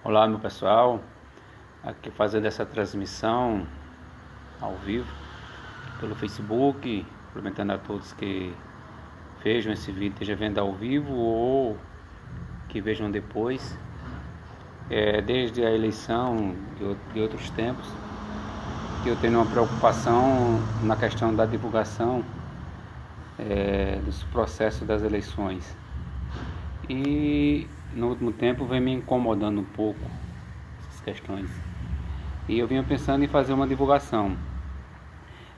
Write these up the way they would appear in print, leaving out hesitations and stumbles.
Olá, meu pessoal, aqui fazendo essa transmissão ao vivo pelo Facebook, cumprimentando a todos que vejam esse vídeo, esteja vendo ao vivo ou que vejam depois. Desde a eleição de outros tempos, que eu tenho uma preocupação na questão da divulgação dos processos das eleições. E no último tempo vem me incomodando um pouco essas questões. E eu vinha pensando em fazer uma divulgação.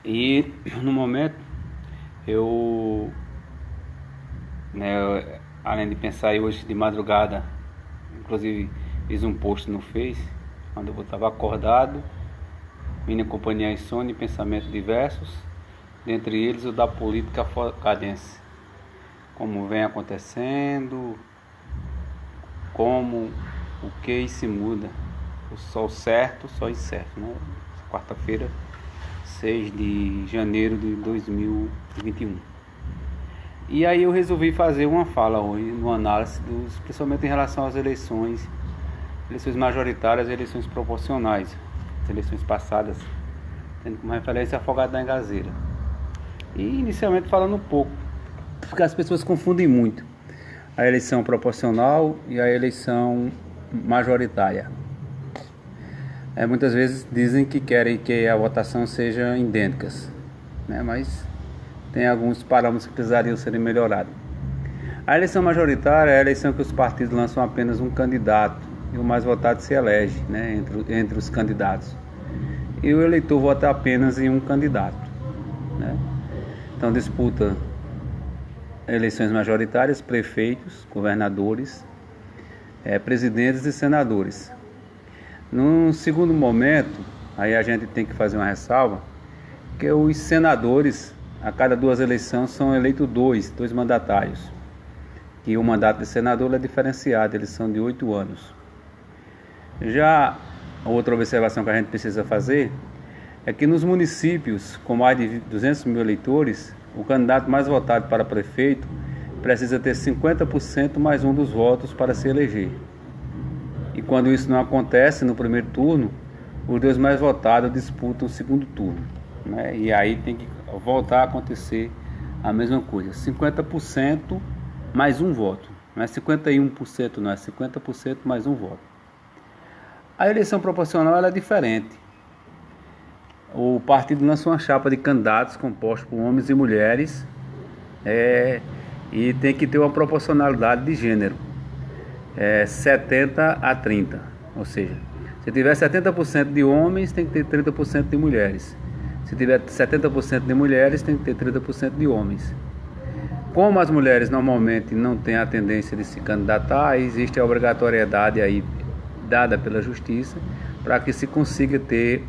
E no momento eu, além de pensar hoje de madrugada, inclusive fiz um post no Face, quando eu estava acordado, minha companhia insônia e pensamentos diversos, dentre eles o da política focadense, como vem acontecendo, como o que se muda, o sol certo, sol incerto, né? Quarta-feira, 6 de janeiro de 2021. E aí eu resolvi fazer uma fala hoje, no análise, principalmente em relação às eleições majoritárias e eleições proporcionais, as eleições passadas, tendo como referência Afogado da Engazeira. E inicialmente falando um pouco, porque as pessoas confundem muito a eleição proporcional e a eleição majoritária. Muitas vezes dizem que querem que a votação seja idênticas, né? Mas tem alguns parâmetros que precisariam serem melhorados. A eleição majoritária é a eleição que os partidos lançam apenas um candidato e o mais votado se elege, né, entre os candidatos. E o eleitor vota apenas em um candidato, né? Então disputa eleições majoritárias, prefeitos, governadores, presidentes e senadores. Num segundo momento, aí a gente tem que fazer uma ressalva, que os senadores, a cada 2 eleições, são eleitos dois mandatários. E o mandato de senador é diferenciado, eles são de 8 anos. Já outra observação que a gente precisa fazer é que nos municípios com mais de 200 mil eleitores, o candidato mais votado para prefeito precisa ter 50% mais um dos votos para se eleger. E quando isso não acontece no primeiro turno, os 2 mais votados disputam o segundo turno, né? E aí tem que voltar a acontecer a mesma coisa, 50% mais um voto, não é 51%, não é 50% mais um voto. A eleição proporcional ela é diferente. O partido lança uma chapa de candidatos composta por homens e mulheres, e tem que ter uma proporcionalidade de gênero, 70 a 30, ou seja, se tiver 70% de homens, tem que ter 30% de mulheres. Se tiver 70% de mulheres, tem que ter 30% de homens. Como as mulheres normalmente não têm a tendência de se candidatar, existe a obrigatoriedade aí dada pela justiça para que se consiga ter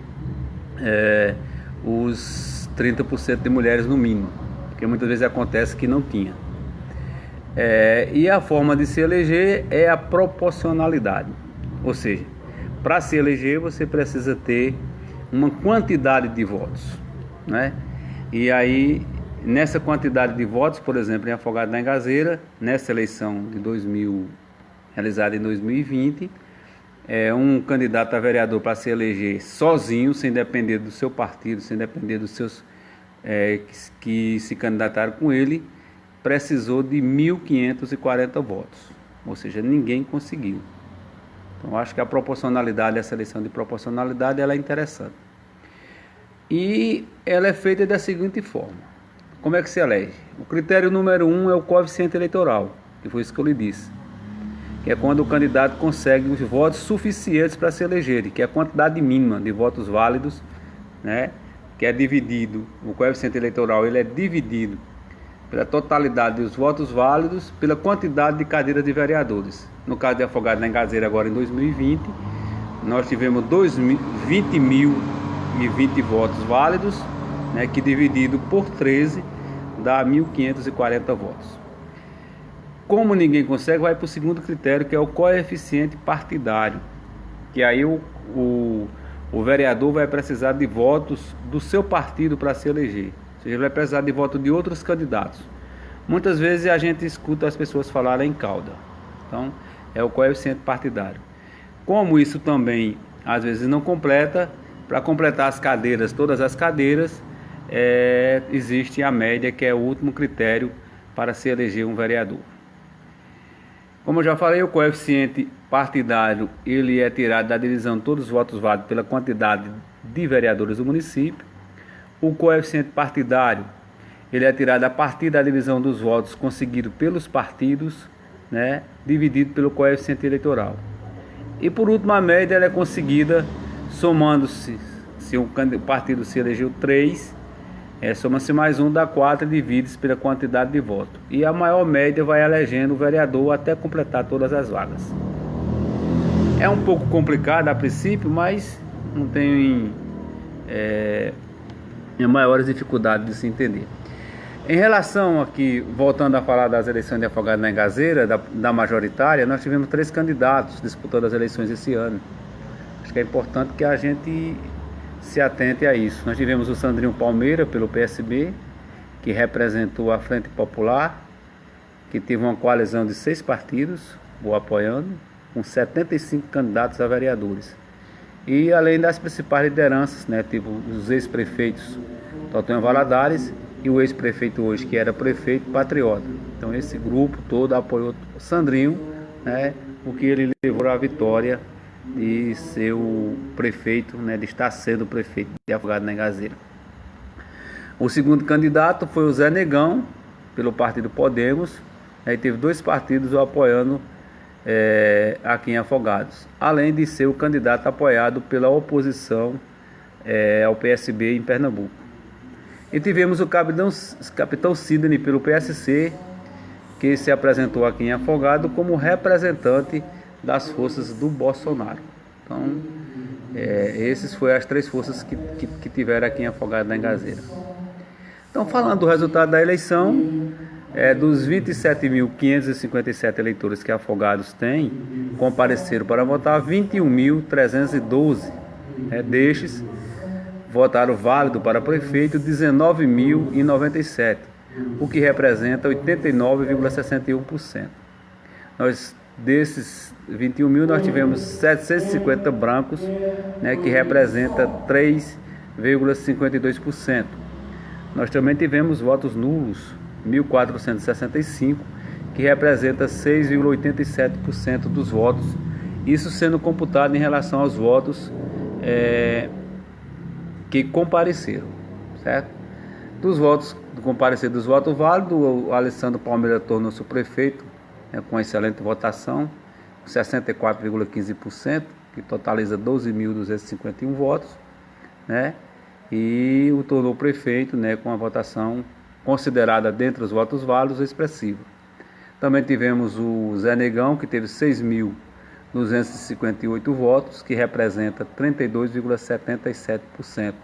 os 30% de mulheres no mínimo, porque muitas vezes acontece que não tinha. E a forma de se eleger é a proporcionalidade, ou seja, para se eleger você precisa ter uma quantidade de votos, né? E aí nessa quantidade de votos, por exemplo, em Afogado da Engazeira, nessa eleição de 2000 realizada em 2020, um candidato a vereador para se eleger sozinho, sem depender do seu partido, sem depender dos seus que se candidataram com ele, precisou de 1.540 votos, ou seja, ninguém conseguiu. Então acho que a proporcionalidade, essa eleição de proporcionalidade, ela é interessante. E ela é feita da seguinte forma: como é que se elege? O critério número 1 é o coeficiente eleitoral, que foi isso que eu lhe disse, que é quando o candidato consegue os votos suficientes para se eleger, que é a quantidade mínima de votos válidos, né, que é dividido, o coeficiente eleitoral ele é dividido pela totalidade dos votos válidos pela quantidade de cadeiras de vereadores. No caso de Afogado da Engazeira, agora em 2020, nós tivemos 20.020 votos válidos, né, que dividido por 13 dá 1.540 votos. Como ninguém consegue, vai para o segundo critério, que é o coeficiente partidário, que aí o vereador vai precisar de votos do seu partido para se eleger, ou seja, ele vai precisar de votos de outros candidatos. Muitas vezes a gente escuta as pessoas falarem em cauda, então é o coeficiente partidário. Como isso também às vezes não completa, para completar as cadeiras, todas as cadeiras, existe a média, que é o último critério para se eleger um vereador. Como eu já falei, o coeficiente partidário ele é tirado da divisão de todos os votos válidos pela quantidade de vereadores do município. O coeficiente partidário ele é tirado a partir da divisão dos votos conseguidos pelos partidos, né, dividido pelo coeficiente eleitoral. E por último, a média ela é conseguida somando-se, se o partido se elegeu 3, soma-se mais 1, dá 4 e divide-se pela quantidade de votos. E a maior média vai elegendo o vereador até completar todas as vagas. É um pouco complicado a princípio, mas não tem maiores dificuldades de se entender. Em relação aqui, voltando a falar das eleições de Afogados na Engazeira, da majoritária, nós tivemos 3 candidatos disputando as eleições esse ano. Acho que é importante que a gente se atente a isso. Nós tivemos o Sandrinho Palmeira, pelo PSB, que representou a Frente Popular, que teve uma coalizão de 6 partidos o apoiando, com 75 candidatos a vereadores. E além das principais lideranças, né, tipo os ex-prefeitos Totonho Valadares e o ex-prefeito hoje, que era prefeito Patriota. Então esse grupo todo apoiou o Sandrinho, né, porque ele levou a vitória de ser o prefeito, né, de estar sendo o prefeito de Afogados na Engazeira. O segundo candidato foi o Zé Negão, pelo partido Podemos. Aí teve 2 partidos o apoiando aqui em Afogados, além de ser o candidato apoiado pela oposição ao PSB em Pernambuco. E tivemos o capitão Sidney pelo PSC, que se apresentou aqui em Afogados como representante das forças do Bolsonaro. Então, essas foram as 3 forças que tiveram aqui em Afogados na Engazeira. Então, falando do resultado da eleição, dos 27.557 eleitores que Afogados tem, compareceram para votar 21.312. Destes, votaram válido para prefeito 19.097, o que representa 89,61%. Desses 21 mil, nós tivemos 750 brancos, né, que representa 3,52%. Nós também tivemos votos nulos, 1.465, que representa 6,87% dos votos. Isso sendo computado em relação aos votos que compareceram, certo? Dos votos comparecidos, dos votos válidos, o Alessandro Palmeira tornou-se o prefeito, com excelente votação, 64,15%, que totaliza 12.251 votos, né? E o tornou prefeito, né, com a votação considerada dentre os votos válidos expressiva. Também tivemos o Zé Negão, que teve 6.258 votos, que representa 32,77%.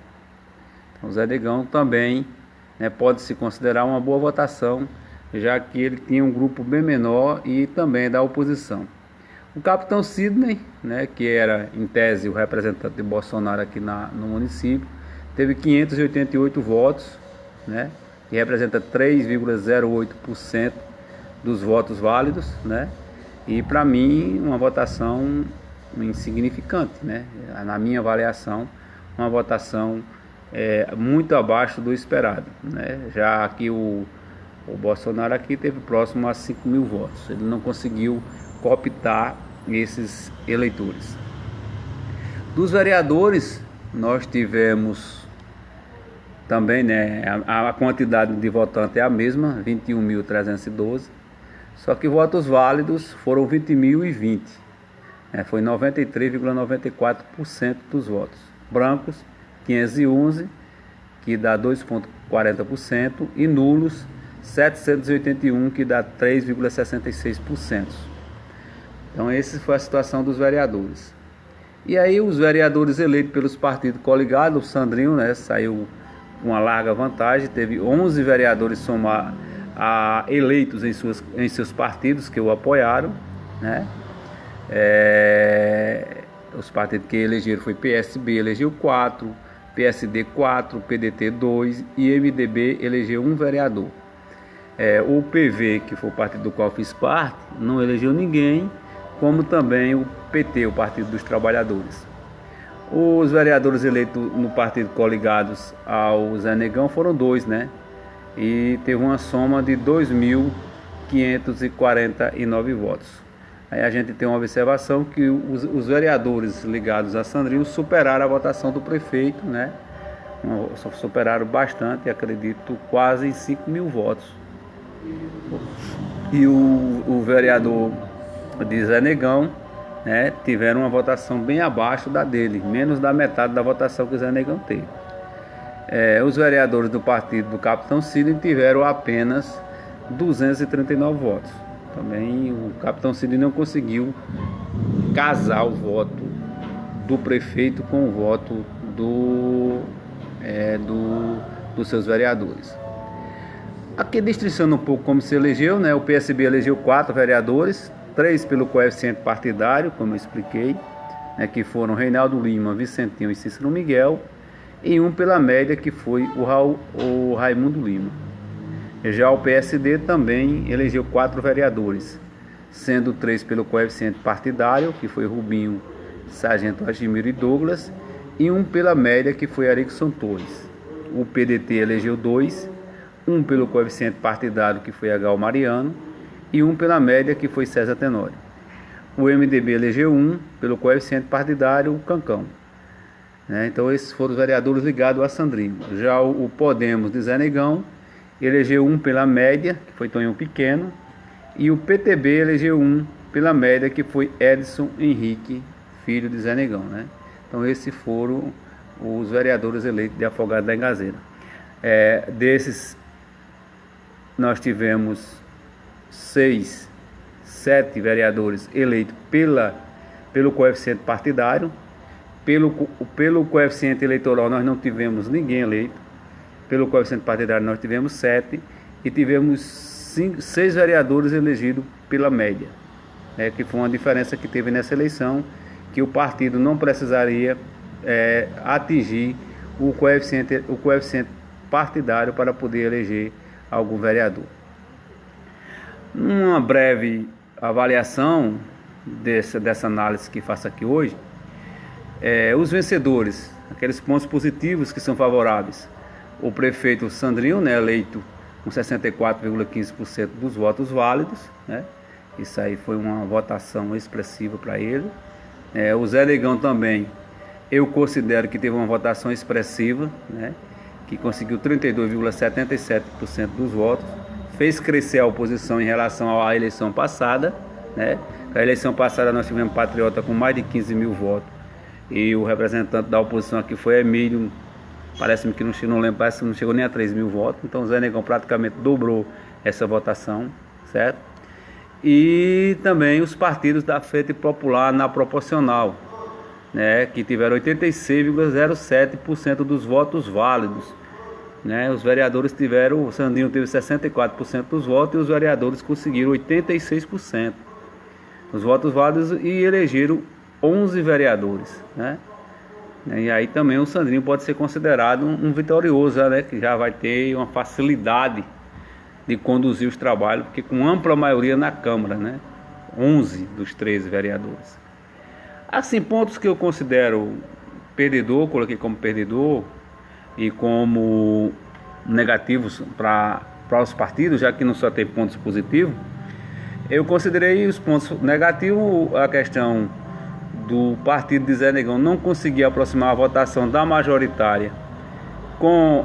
Então, o Zé Negão também, né, pode-se considerar uma boa votação, já que ele tinha um grupo bem menor e também da oposição. O capitão Sidney, né, que era em tese o representante de Bolsonaro aqui no município, teve 588 votos, né, que representa 3,08% dos votos válidos, né, e para mim uma votação insignificante, né, na minha avaliação, uma votação muito abaixo do esperado, né, já que o Bolsonaro aqui teve próximo a 5.000 votos. Ele não conseguiu cooptar esses eleitores. Dos vereadores, nós tivemos também, né, a quantidade de votantes é a mesma, 21.312, só que votos válidos foram 20.020, foi 93,94% dos votos. Brancos, 511, que dá 2,40%, e nulos, 781, que dá 3,66%. Então essa foi a situação dos vereadores. E aí os vereadores eleitos pelos partidos coligados, o Sandrinho, né, saiu com uma larga vantagem, teve 11 vereadores eleitos em seus partidos que o apoiaram, né? Os partidos que elegeram foi PSB, elegeu 4, PSD 4, PDT 2 e MDB elegeu 1 vereador. O PV, que foi o partido do qual fiz parte, não elegeu ninguém, como também o PT, o Partido dos Trabalhadores. Os vereadores eleitos no partido coligados ao Zé Negão foram 2, né? E teve uma soma de 2.549 votos. Aí a gente tem uma observação que os vereadores ligados a Sandrinho superaram a votação do prefeito, né? Superaram bastante, acredito, quase em 5.000 votos. E o vereador de Zé Negão, né, tiveram uma votação bem abaixo da dele, menos da metade da votação que o Zé Negão teve. Os vereadores do partido do Capitão Sidney tiveram apenas 239 votos. Também o Capitão Sidney não conseguiu casar o voto do prefeito com o voto dos seus vereadores. Aqui destrinchando um pouco como se elegeu, né? O PSB elegeu 4 vereadores, 3 pelo coeficiente partidário, como eu expliquei, né? Que foram Reinaldo Lima, Vicentinho e Cícero Miguel, e 1 pela média, que foi o Raimundo Lima. Já o PSD também elegeu 4 vereadores, sendo 3 pelo coeficiente partidário, que foi Rubinho, Sargento Agimiro e Douglas, e 1 pela média, que foi Arickson Torres. O PDT elegeu 2, 1 pelo coeficiente partidário, que foi Gal Mariano, e 1 pela média, que foi César Tenório. O MDB elegeu 1 pelo coeficiente partidário, o Cancão. Então esses foram os vereadores ligados a Sandrinho. Já o Podemos de Zé Negão elegeu 1 pela média, que foi Tonhão Pequeno, e o PTB elegeu 1 pela média, que foi Edson Henrique, filho de Zé Negão, né? Então esses foram os vereadores eleitos de Afogados da Engazeira. Desses nós tivemos 7 vereadores eleitos pelo coeficiente partidário. Pelo coeficiente eleitoral nós não tivemos ninguém eleito. Pelo coeficiente partidário nós tivemos 7 e tivemos 6 vereadores elegidos pela média, que foi uma diferença que teve nessa eleição, que o partido não precisaria atingir o coeficiente partidário para poder eleger algum vereador. Uma breve avaliação dessa análise que faço aqui hoje, os vencedores, aqueles pontos positivos que são favoráveis. O prefeito Sandrinho, né, eleito com 64,15% dos votos válidos, né? Isso aí foi uma votação expressiva para ele. O Zé Negão também, eu considero que teve uma votação expressiva, né? Que conseguiu 32,77% dos votos, fez crescer a oposição em relação à eleição passada, né? Na eleição passada nós tivemos Patriota com mais de 15.000 votos, e o representante da oposição aqui foi Emílio, parece-me que não lembro, parece que não chegou nem a 3.000 votos, então o Zé Negão praticamente dobrou essa votação, certo? E também os partidos da Frente Popular na proporcional, né, que tiveram 86,07% dos votos válidos, né? Os vereadores tiveram, o Sandrinho teve 64% dos votos e os vereadores conseguiram 86% dos votos válidos e elegeram 11 vereadores, né? E aí também o Sandrinho pode ser considerado um vitorioso, né? Que já vai ter uma facilidade de conduzir os trabalhos, porque com ampla maioria na Câmara, né? 11 dos 13 vereadores. Assim, pontos que eu considero perdedor, coloquei como perdedor e como negativos para os partidos, já que não só tem pontos positivos. Eu considerei os pontos negativos, a questão do partido de Zé Negão não conseguir aproximar a votação da majoritária com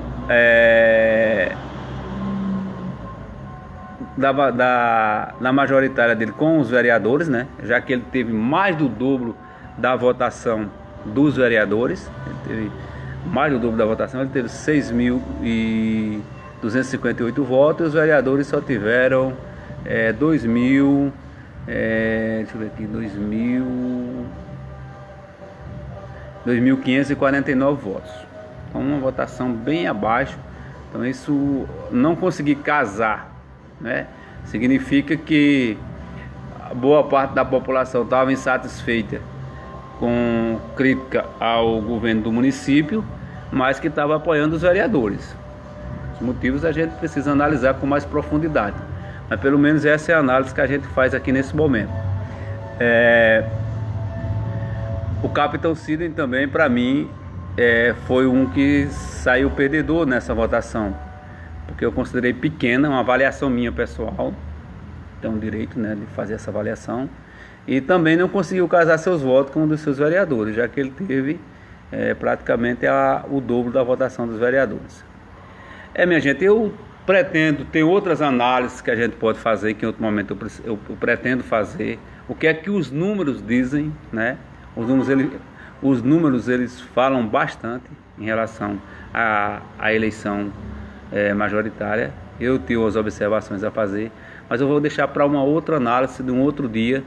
da majoritária dele com os vereadores, né? Já que ele teve mais do dobro da votação dos vereadores, ele teve mais do dobro da votação, ele teve 6.258 votos, e os vereadores só tiveram 2.549 votos. Então uma votação bem abaixo. Então isso não conseguir casar, né? Significa que boa parte da população estava insatisfeita com crítica ao governo do município, mas que estava apoiando os vereadores. Os motivos a gente precisa analisar com mais profundidade, mas pelo menos essa é a análise que a gente faz aqui nesse momento. O Capitão Sidney também, para mim, foi um que saiu perdedor nessa votação, porque eu considerei pequena, uma avaliação minha pessoal, tem o direito, né, de fazer essa avaliação, e também não conseguiu casar seus votos com um dos seus vereadores, já que ele teve praticamente o dobro da votação dos vereadores. Minha gente, eu pretendo, tem outras análises que a gente pode fazer, que em outro momento eu pretendo fazer, o que é que os números dizem, né? Os números eles falam bastante em relação à eleição majoritária. Eu tenho as observações a fazer, mas eu vou deixar para uma outra análise de um outro dia,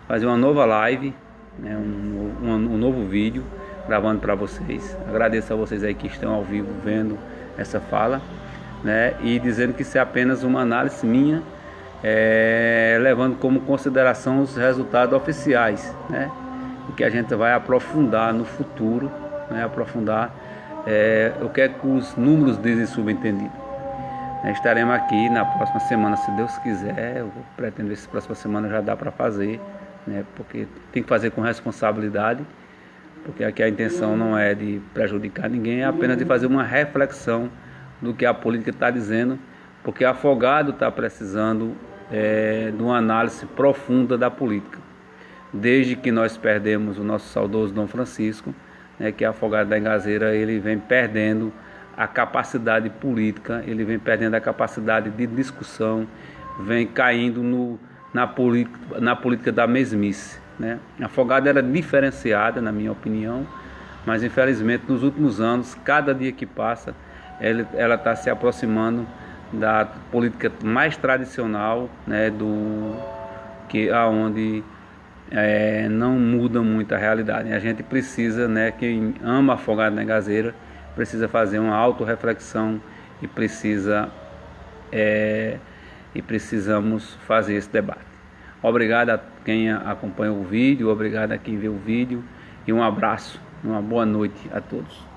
fazer uma nova live, né, um novo vídeo gravando para vocês. Agradeço a vocês aí que estão ao vivo vendo essa fala, né, e dizendo que isso é apenas uma análise minha, levando como consideração os resultados oficiais, né, e que a gente vai aprofundar no futuro, né, o que é que os números dizem subentendido. Estaremos aqui na próxima semana, se Deus quiser. Eu pretendo ver se próxima semana já dá para fazer, né, porque tem que fazer com responsabilidade, porque aqui a intenção não é de prejudicar ninguém, é apenas de fazer uma reflexão do que a política está dizendo, porque Afogado está precisando de uma análise profunda da política. Desde que nós perdemos o nosso saudoso Dom Francisco, né, que é Afogado da Engazeira, ele vem perdendo a capacidade política, ele vem perdendo a capacidade de discussão, vem caindo na política da mesmice, né? Afogado era diferenciada, na minha opinião, mas infelizmente nos últimos anos, cada dia que passa, ela está se aproximando da política mais tradicional, né, aonde não muda muito a realidade. A gente precisa, né, quem ama Afogado da Engazeira, precisa fazer uma autorreflexão e precisamos fazer esse debate. Obrigado a quem acompanha o vídeo, obrigado a quem vê o vídeo e um abraço, uma boa noite a todos.